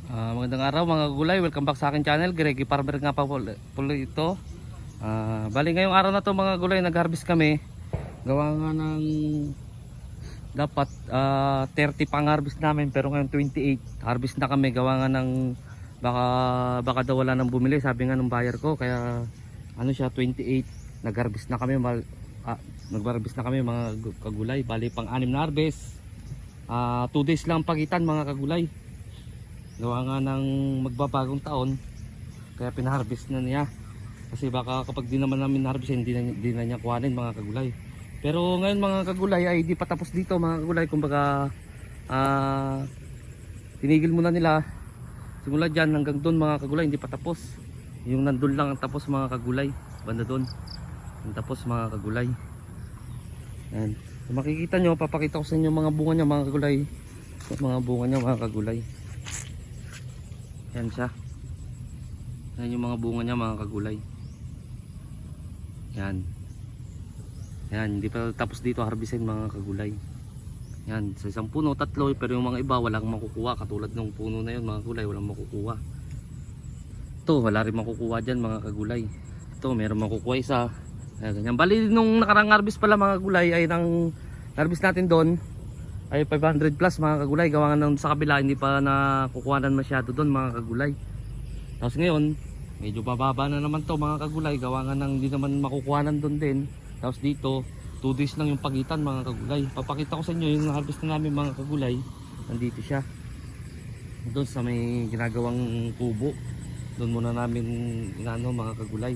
Magandang araw mga gulay, welcome back sa akin channel. Greggy Farmer nga pa po ito. Bali ngayong araw na to mga gulay, nag-harvest kami. Gawa nga ng dapat 30 pang harvest namin, pero ngayon 28 harvest na kami. Gawa nga ng baka daw wala nang bumili, sabi nga ng buyer ko. Kaya ano siya, 28 nag-harvest na kami. Nag-harvest na kami mga kagulay. Bali pang 6 na harvest. 2 days lang pagitan mga kagulay. Gawa nga ng magbabagong taon, kaya pinaharvest na niya. Kasi baka kapag di naman namin harvest, hindi na niya kuhanin mga kagulay. Pero ngayon mga kagulay ay di pa tapos dito mga kagulay. Kumbaga tinigil muna nila. Simula dyan hanggang doon mga kagulay, hindi pa tapos. Yung nandun lang ang tapos mga kagulay. Banda doon ang tapos mga kagulay. Yan. So, makikita nyo, papakita ko sa inyo mga bunga niya mga kagulay. Mga bunga niya mga kagulay. Yan siya. Yan yung mga bunga niya mga kagulay. Yan. Yan, hindi pa tapos dito harvestin mga kagulay. Yan, sa isang puno, 3, pero yung mga iba walang makukuha. Katulad ng puno na yun mga kagulay, walang makukuha. Ito, wala rin makukuha dyan mga kagulay. Ito, meron makukuha isa. Ganyan. Bali, nung nakarang harvest pala mga kagulay ay nang harvest natin doon ay 500 plus mga kagulay. Gawa nga sa kabila hindi pa nakukuhanan masyado doon mga kagulay. Tapos ngayon medyo bababa na naman to mga kagulay. Gawa nga nang hindi naman makukuhanan doon din. Tapos dito 2 days lang yung pagitan mga kagulay. Papakita ko sa inyo yung harvest na namin mga kagulay. Nandito siya doon sa may ginagawang kubo. Doon muna namin inano mga kagulay.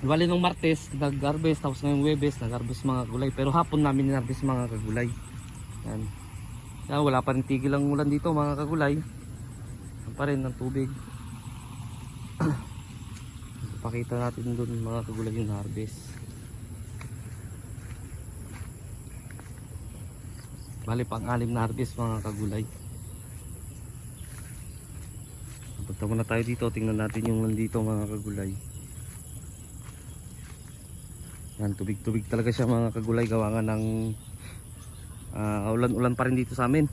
Bali nung Martes nag-harvest, tapos ngayong Webes nag-harvest mga kagulay. Pero hapon namin in-harvest mga kagulay. Yan. Yan, wala pa rin tigil ang ulan dito mga kagulay. Yan pa rin ng tubig. Pakita natin doon mga kagulay yung harvest. Bali pang 6 na harvest mga kagulay. Punta muna tayo dito, tingnan natin yung nandito mga kagulay. Yan, tubig-tubig talaga siya mga kagulay. Gawa nga ng ulan-ulan pa rin dito sa amin.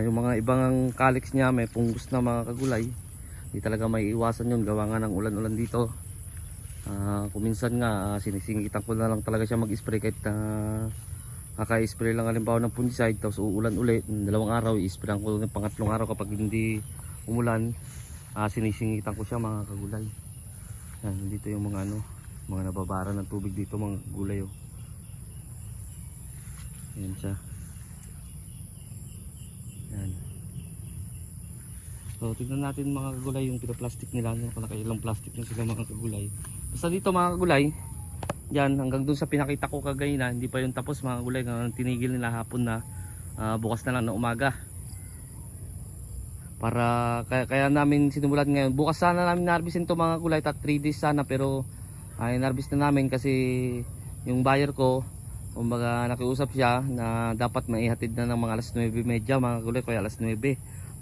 Yung mga ibang calyx niya may pungus na mga kagulay. Hindi talaga may iwasan yun. Gawa nga ng ulan-ulan dito. Kuminsan nga sinisingitan ko na lang talaga siya mag-spray. Kahit kaka-spray lang halimbawa ng fungicide, tapos uulan ulit 2 araw, i-sprayan ko ng pangatlong araw. Kapag hindi umulan, sinisingitan ko siya mga kagulay. Yan, dito yung mga mga nababara ng tubig dito mga kagulay. Ayan siya. Yan. So tignan natin mga kagulay yung pinaplastic nila, kung nakailang plastic na sila mga kagulay. Basta dito mga kagulay, yan hanggang dun sa pinakita ko kagayna, hindi pa yung tapos mga kagulay. Tinigil nila hapon na, bukas na lang na umaga. Para kaya namin sinimulan ngayon. Bukas sana namin na-harvestin to mga kagulay, 3 days sana, pero na-harvest na namin kasi yung buyer ko, kumbaga nakiusap siya na dapat maihatid na ng mga alas 9:30 mga kagulay, kaya alas 9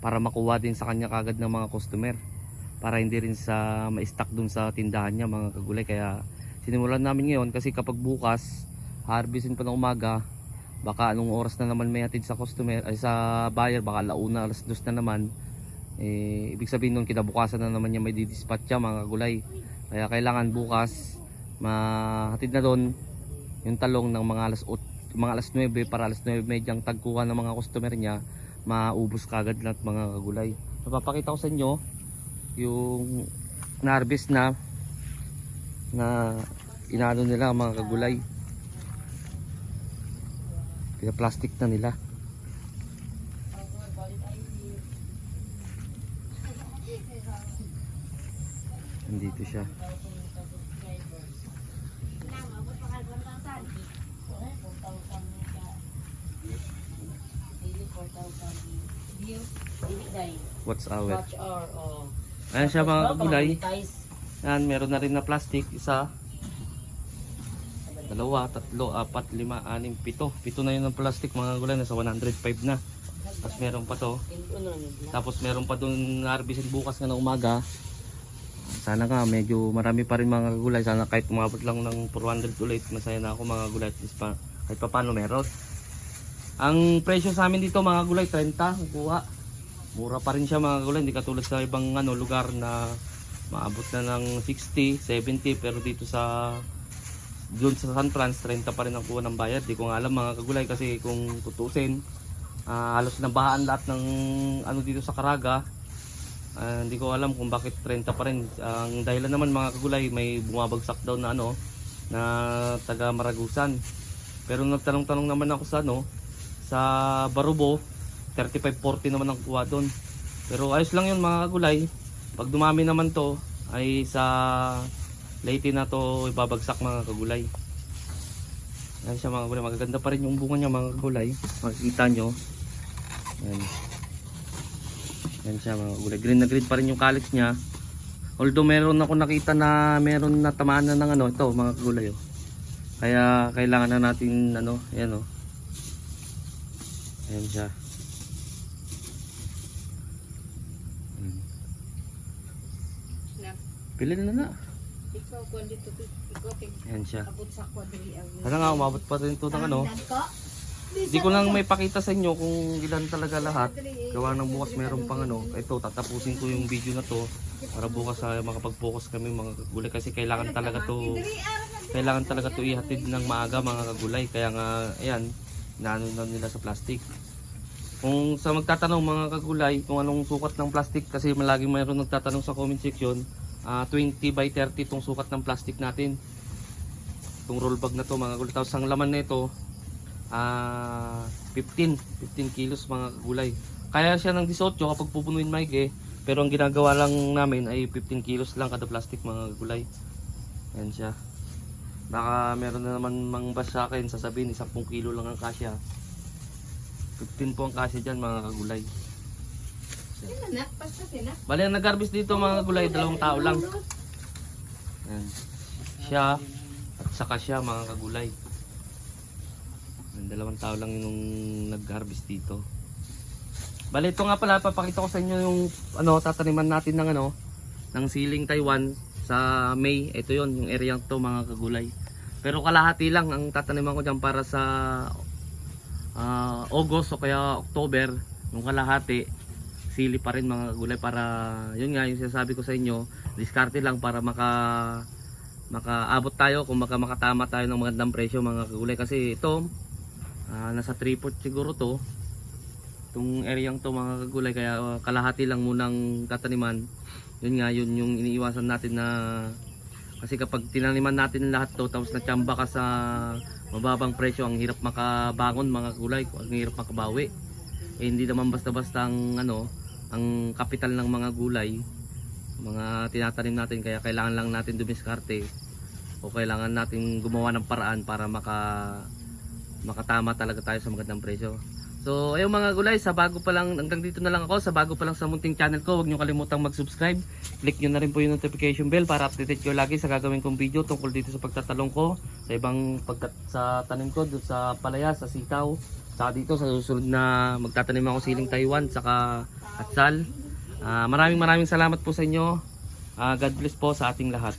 para makuha din sa kanya kagad ng mga customer, para hindi rin sa ma-stock dun sa tindahan niya mga kagulay. Kaya sinimulan namin ngayon kasi kapag bukas harvestin pa ng umaga, baka anong oras na naman may hatid sa customer ay sa buyer, baka alauna, alas 2 na naman. Ibig sabihin nun kinabukasan na naman niya may didispatch siya mga kagulay. Kaya kailangan bukas mahatid na doon yung talong ng mga alas 9 para alas 9:30 ang tagkuha ng mga customer niya, maubos kagad lahat mga kagulay. Napapakita ko sa inyo yung na-harvest na inaano nila mga kagulay. Pina-plastic na nila. Nandito siya. Watch our. Ayan siya mga kagulay. Yan, meron na rin na plastic. 1, 2, 3, 4, 5, 6, 7. 7 na yun ng plastic mga kagulay. Nasa 105 na. Tapos meron pa to. Tapos meron pa dun harvestin bukas nga na umaga. Sana nga medyo marami pa rin mga kagulay. Sana kahit umabot lang ng 400 ulit, masaya na ako mga kagulay. Kahit pa paano meron. Ang presyo sa amin dito mga kagulay 30 ang kuha. Mura pa rin siya mga kagulay, hindi katulad sa ibang lugar na maabot na ng 60, 70, pero dito sa doon sa San Franz 30 pa rin ang kuha ng bayad. Di ko nga alam mga kagulay kasi kung tutusin, halos nabahaan lahat ng dito sa Caraga. Hindi ko alam kung bakit 30 pa rin. Ang dahilan naman mga kagulay, may bumabagsak daw na na taga Maragusan. Pero nagtanong-tanong naman ako sa Barubo, 35-40 naman ang kuha doon. Pero ayos lang yun mga kagulay. Pag dumami naman to ay sa Leyte na to ibabagsak mga kagulay. Yan siya mga kagulay. Magaganda pa rin yung bunga niya mga kagulay. Makikita nyo. Yan. Yan siya mga kagulay. Green na green pa rin yung calyx niya. Although meron ako nakita na meron na tamaan na ng ito mga kagulay. Kaya kailangan na natin ayan Ayan siya. Pilin na. Ayan siya. Sana nga umabot pa rin ito ng Hindi ko lang may pakita sa inyo kung ilan talaga lahat. Gawa ng bukas meron pang Ito tatapusin ko yung video na to para bukas makapag-focus kami mga kagulay kasi kailangan talaga to ihatid ng maaga mga kagulay. Kaya nga ayan, inaano na nila sa plastic. Kung sa magtatanong mga kagulay kung anong sukat ng plastic kasi malaging mayroon nagtatanong sa comment section, 20 by 30 itong sukat ng plastic natin. Itong roll bag na to mga kagulay. Tapos ang laman na ito 15 kilos mga kagulay. Kaya siya ng 18 kapag pupunuin maigi, pero ang ginagawa lang namin ay 15 kilos lang kada plastic mga kagulay. Ayan siya. Baka meron na naman mangbas sa akin sasabihin 10 kilo lang ang kasya. 15 po ang kasya dyan mga kagulay. Bali ang nag-harvest dito mga kagulay, 2 tao lang. Ayan. Siya at saka siya mga kagulay. 2 tao lang yung nag-harvest dito. Bali ito nga pala, papakita ko sa inyo yung tataniman natin ng siling Taiwan sa May. Ito yon yung area to mga kagulay. Pero kalahati lang ang tataniman ko dyan para sa August o kaya October. Yung kalahati sili pa rin mga kagulay para yun nga yung sinasabi ko sa inyo, diskarte lang para makaabot tayo kung makatama tayo ng magandang presyo mga kagulay kasi ito nasa 3/4 siguro to itong areang to mga kagulay kaya kalahati lang munang tataniman. Yun nga yun yung iniiwasan natin na kasi kapag tinaniman natin lahat to tapos natsamba ka sa mababang presyo ang hirap makabangon mga kagulay, ang hirap makabawi. Hindi naman basta-basta ang kapital ng mga gulay, mga tinatanim natin kaya kailangan lang natin dumiskarte o kailangan natin gumawa ng paraan para makatama talaga tayo sa magandang presyo. So ayun mga gulay, sa bago pa lang, hanggang dito na lang ako, sa bago pa lang sa munting channel ko, huwag nyo kalimutang mag-subscribe. Click nyo na rin po yung notification bell para updated kayo lagi sa gagawin kong video tungkol dito sa pagtatalong ko, sa ibang sa tanim ko, doon sa palaya, sa sitaw, saka dito sa susunod na magtatanim ako siling Taiwan, saka atsal. Maraming salamat po sa inyo. God bless po sa ating lahat.